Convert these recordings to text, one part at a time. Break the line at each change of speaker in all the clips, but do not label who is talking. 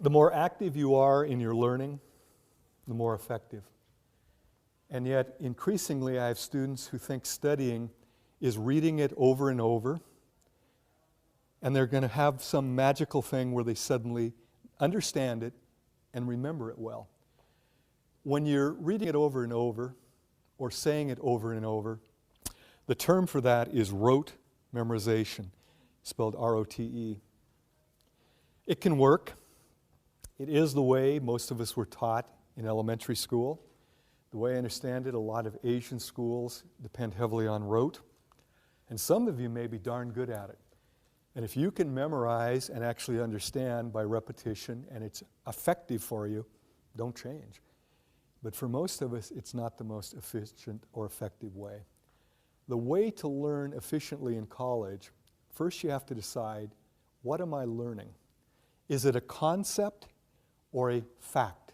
The more active you are in your learning, the more effective. And yet, increasingly, I have students who think studying is reading it over and over, and they're going to have some magical thing where they suddenly understand it and remember it well. When you're reading it over and over, or saying it over and over, the term for that is rote memorization, spelled R-O-T-E. It can work. It is the way most of us were taught in elementary school. The way I understand it, a lot of Asian schools depend heavily on rote. And some of you may be darn good at it. And if you can memorize and actually understand by repetition, and it's effective for you, don't change. But for most of us, it's not the most efficient or effective way. The way to learn efficiently in college, first you have to decide, what am I learning? Is it a concept or a fact?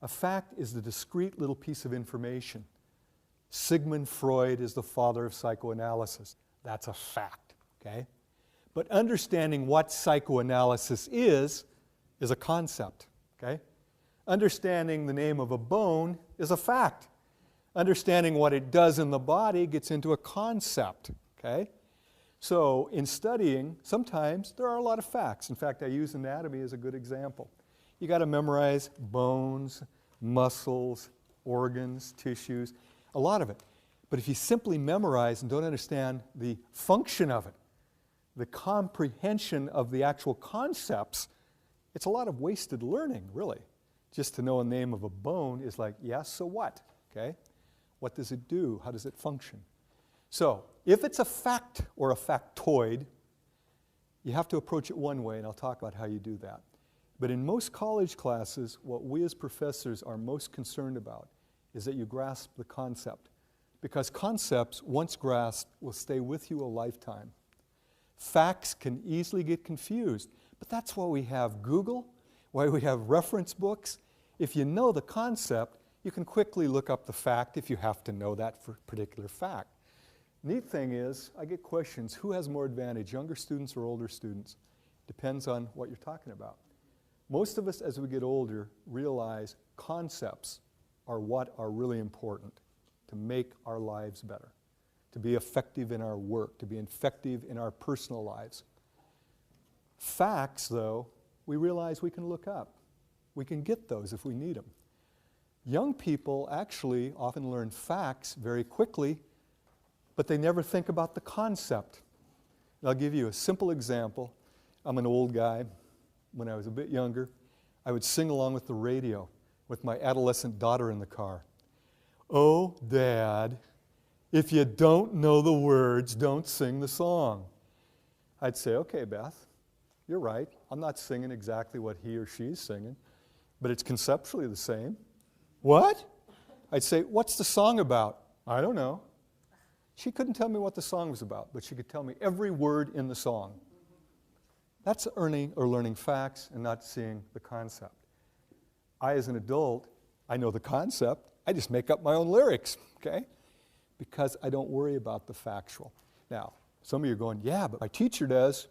A fact is the discrete little piece of information. Sigmund Freud is the father of psychoanalysis. That's a fact, okay? But understanding what psychoanalysis is a concept, okay? Understanding the name of a bone is a fact. Understanding what it does in the body gets into a concept, okay? So in studying, sometimes there are a lot of facts. In fact, I use anatomy as a good example. You got to memorize bones, muscles, organs, tissues, a lot of it. But if you simply memorize and don't understand the function of it, the comprehension of the actual concepts, it's a lot of wasted learning, really. Just to know a name of a bone is like, yes, so what? Okay? What does it do? How does it function? So, if it's a fact or a factoid, you have to approach it one way, and I'll talk about how you do that. But in most college classes, what we as professors are most concerned about is that you grasp the concept. Because concepts, once grasped, will stay with you a lifetime. Facts can easily get confused, but that's why we have Google, why we have reference books. If you know the concept, you can quickly look up the fact if you have to know that for a particular fact. Neat thing is, I get questions, who has more advantage, younger students or older students? Depends on what you're talking about. Most of us, as we get older, realize concepts are what are really important to make our lives better, to be effective in our work, to be effective in our personal lives. Facts, though, we realize we can look up. We can get those if we need them. Young people actually often learn facts very quickly, but they never think about the concept. And I'll give you a simple example. I'm an old guy. When I was a bit younger, I would sing along with the radio with my adolescent daughter in the car. Oh, Dad, if you don't know the words, don't sing the song. I'd say, okay, Beth, you're right. I'm not singing exactly what he or she's singing, but it's conceptually the same. What? I'd say, what's the song about? I don't know. She couldn't tell me what the song was about, but she could tell me every word in the song. That's learning facts and not seeing the concept. I, as an adult, I know the concept. I just make up my own lyrics, okay? Because I don't worry about the factual. Now, some of you are going, yeah, but my teacher does.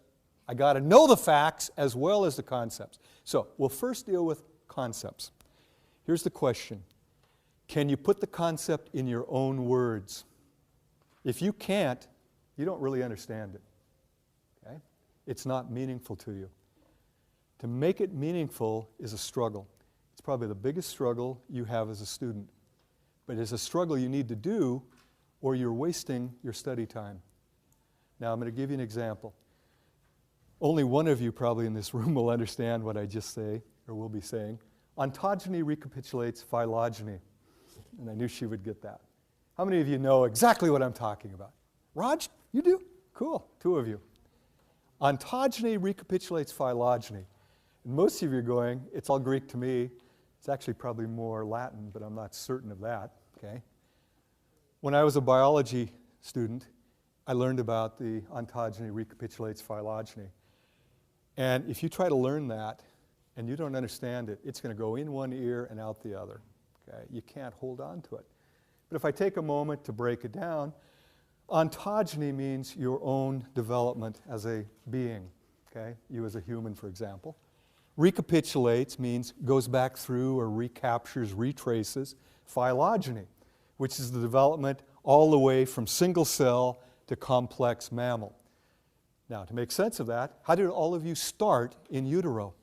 I got to know the facts as well as the concepts. So we'll first deal with concepts. Here's the question. Can you put the concept in your own words? If you can't, you don't really understand it. Okay? It's not meaningful to you. To make it meaningful is a struggle. It's probably the biggest struggle you have as a student. But it's a struggle you need to do or you're wasting your study time. Now I'm going to give you an example. Only one of you probably in this room will understand what I just say, or will be saying. Ontogeny recapitulates phylogeny. And I knew she would get that. How many of you know exactly what I'm talking about? Raj, you do? Cool, 2 of you. Ontogeny recapitulates phylogeny. And most of you are going, it's all Greek to me. It's actually probably more Latin, but I'm not certain of that, okay? When I was a biology student, I learned about the ontogeny recapitulates phylogeny. And if you try to learn that and you don't understand it, it's going to go in one ear and out the other, okay? You can't hold on to it. But if I take a moment to break it down, ontogeny means your own development as a being, okay? You as a human, for example. Recapitulates means goes back through or recaptures, retraces. Phylogeny, which is the development all the way from single cell to complex mammal. Now, to make sense of that, how did all of you start in utero?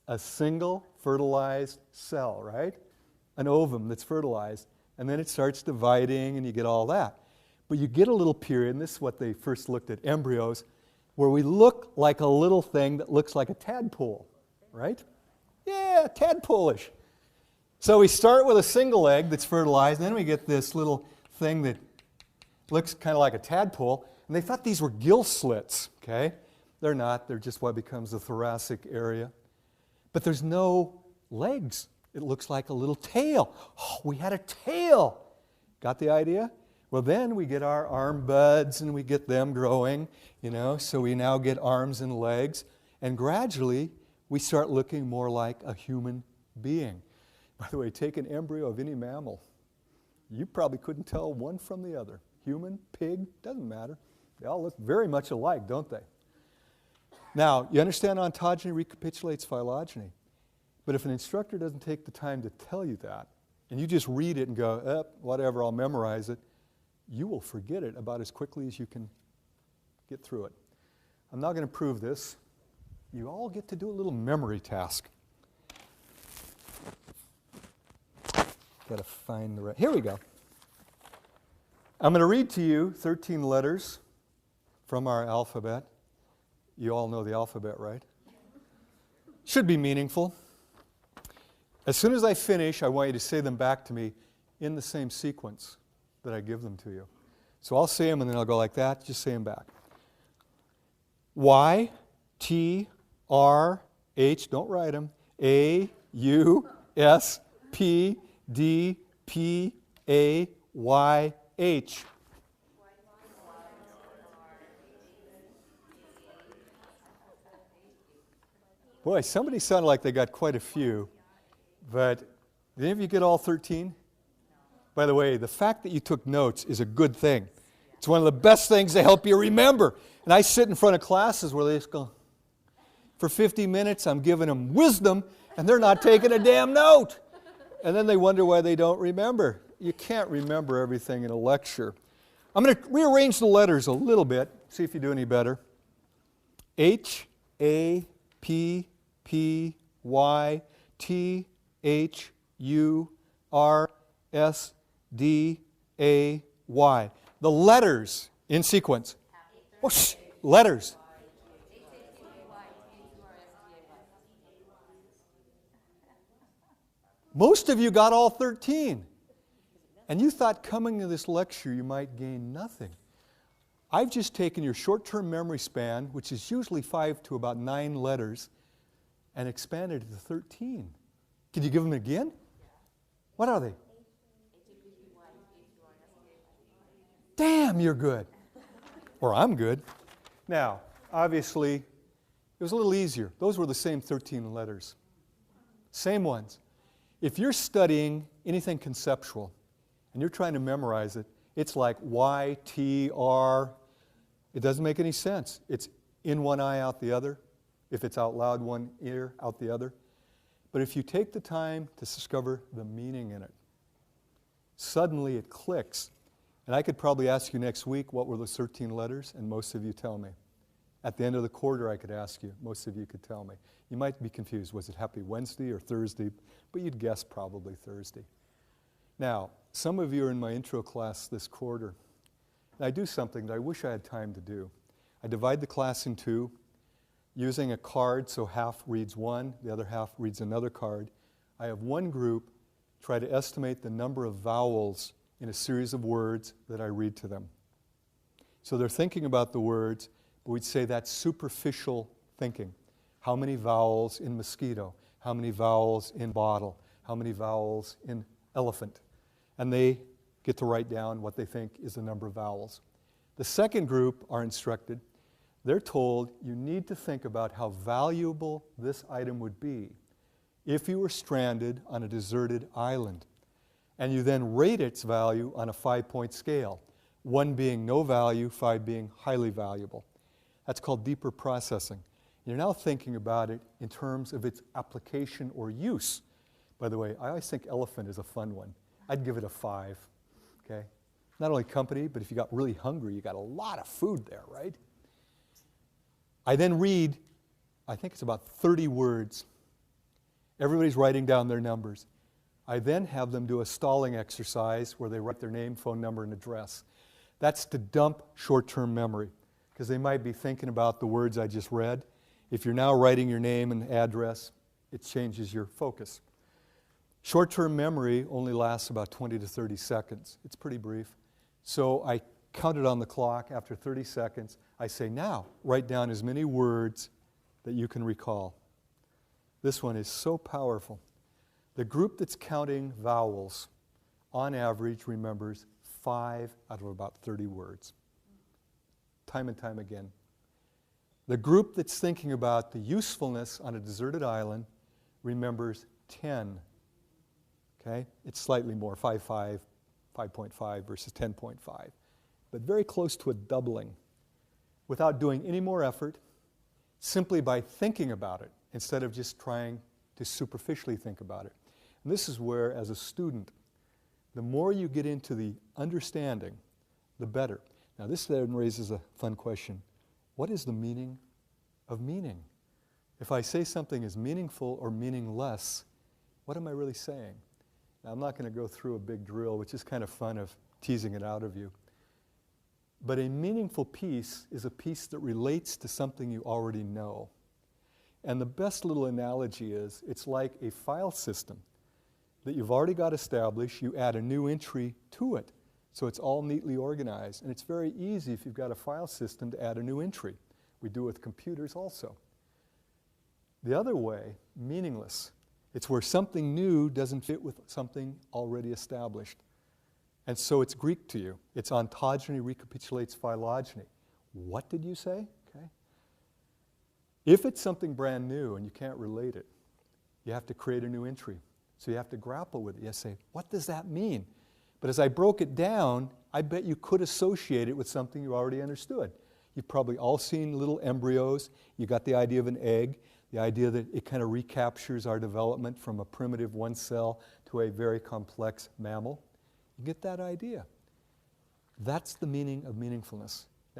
A single fertilized cell, right? An ovum that's fertilized. And then it starts dividing and you get all that. But you get a little period, and this is what they first looked at embryos, where we look like a little thing that looks like a tadpole, right? Yeah, tadpole-ish. So we start with a single egg that's fertilized, and then we get this little thing that looks kind of like a tadpole, and they thought these were gill slits, okay? They're not, they're just what becomes the thoracic area. But there's no legs. It looks like a little tail. Oh, we had a tail. Got the idea? Well, then we get our arm buds and we get them growing, so we now get arms and legs. And gradually, we start looking more like a human being. By the way, take an embryo of any mammal. You probably couldn't tell one from the other. Human, pig, doesn't matter. They all look very much alike, don't they? Now, you understand ontogeny recapitulates phylogeny. But if an instructor doesn't take the time to tell you that, and you just read it and go, whatever, I'll memorize it, you will forget it about as quickly as you can get through it. I'm not going to prove this. You all get to do a little memory task. Got to find the right. Here we go. I'm going to read to you 13 letters from our alphabet. You all know the alphabet, right? Should be meaningful. As soon as I finish, I want you to say them back to me in the same sequence that I give them to you. So I'll say them and then I'll go like that. Just say them back. Y, T, R, H, don't write them. A, U, S, P, D, P, A, Y, H. Boy, somebody sounded like they got quite a few, but did any of you get all 13? By the way, the fact that you took notes is a good thing. It's one of the best things to help you remember. And I sit in front of classes where they just go, for 50 minutes I'm giving them wisdom, and they're not taking a damn note. And then they wonder why they don't remember. You can't remember everything in a lecture. I'm going to rearrange the letters a little bit, see if you do any better. H, A, P, P, Y, T, H, U, R, S, D, A, Y. The letters in sequence. Whoosh, letters. Most of you got all 13. And you thought coming to this lecture you might gain nothing. I've just taken your short-term memory span, which is usually 5 to about 9 letters, and expanded it to 13. Can you give them again? What are they? Damn, you're good. Or I'm good. Now, obviously, it was a little easier. Those were the same 13 letters. Same ones. If you're studying anything conceptual and you're trying to memorize it, it's like Y, T, R. It doesn't make any sense. It's in one eye, out the other. If it's out loud, one ear, out the other. But if you take the time to discover the meaning in it, suddenly it clicks. And I could probably ask you next week what were those 13 letters, and most of you tell me. At the end of the quarter, I could ask you. Most of you could tell me. You might be confused. Was it Happy Wednesday or Thursday? But you'd guess probably Thursday. Now, some of you are in my intro class this quarter. And I do something that I wish I had time to do. I divide the class in two, using a card so half reads one, the other half reads another card. I have one group try to estimate the number of vowels in a series of words that I read to them. So they're thinking about the words, but we'd say that's superficial thinking. How many vowels in mosquito? How many vowels in bottle? How many vowels in elephant? And they get to write down what they think is the number of vowels. The second group are instructed. They're told you need to think about how valuable this item would be if you were stranded on a deserted island. And you then rate its value on a 5-point scale, 1 being no value, 5 being highly valuable. That's called deeper processing. You're now thinking about it in terms of its application or use. By the way, I always think elephant is a fun one. I'd give it a 5, okay? Not only company, but if you got really hungry, you got a lot of food there, right? I then read, I think it's about 30 words. Everybody's writing down their numbers. I then have them do a stalling exercise where they write their name, phone number, and address. That's to dump short-term memory, because they might be thinking about the words I just read. If you're now writing your name and address, it changes your focus. Short-term memory only lasts about 20 to 30 seconds. It's pretty brief. So I count it on the clock. After 30 seconds, I say, now, write down as many words that you can recall. This one is so powerful. The group that's counting vowels, on average, remembers 5 out of about 30 words. Time and time again. The group that's thinking about the usefulness on a deserted island remembers 10. Okay? It's slightly more, 5.5 versus 10.5. But very close to a doubling. Without doing any more effort, simply by thinking about it, instead of just trying to superficially think about it. And this is where, as a student, the more you get into the understanding, the better. Now this then raises a fun question. What is the meaning of meaning? If I say something is meaningful or meaningless, what am I really saying? Now I'm not going to go through a big drill, which is kind of fun of teasing it out of you. But a meaningful piece is a piece that relates to something you already know. And the best little analogy is, it's like a file system that you've already got established. You add a new entry to it, so it's all neatly organized. And it's very easy if you've got a file system to add a new entry. We do it with computers also. The other way, meaningless. It's where something new doesn't fit with something already established. And so it's Greek to you. Its ontogeny recapitulates phylogeny. What did you say? Okay. If it's something brand new and you can't relate it, you have to create a new entry. So you have to grapple with it. You have to say, what does that mean? But as I broke it down, I bet you could associate it with something you already understood. You've probably all seen little embryos. You got the idea of an egg, the idea that it kind of recaptures our development from a primitive one cell to a very complex mammal. You get that idea. That's the meaning of meaningfulness.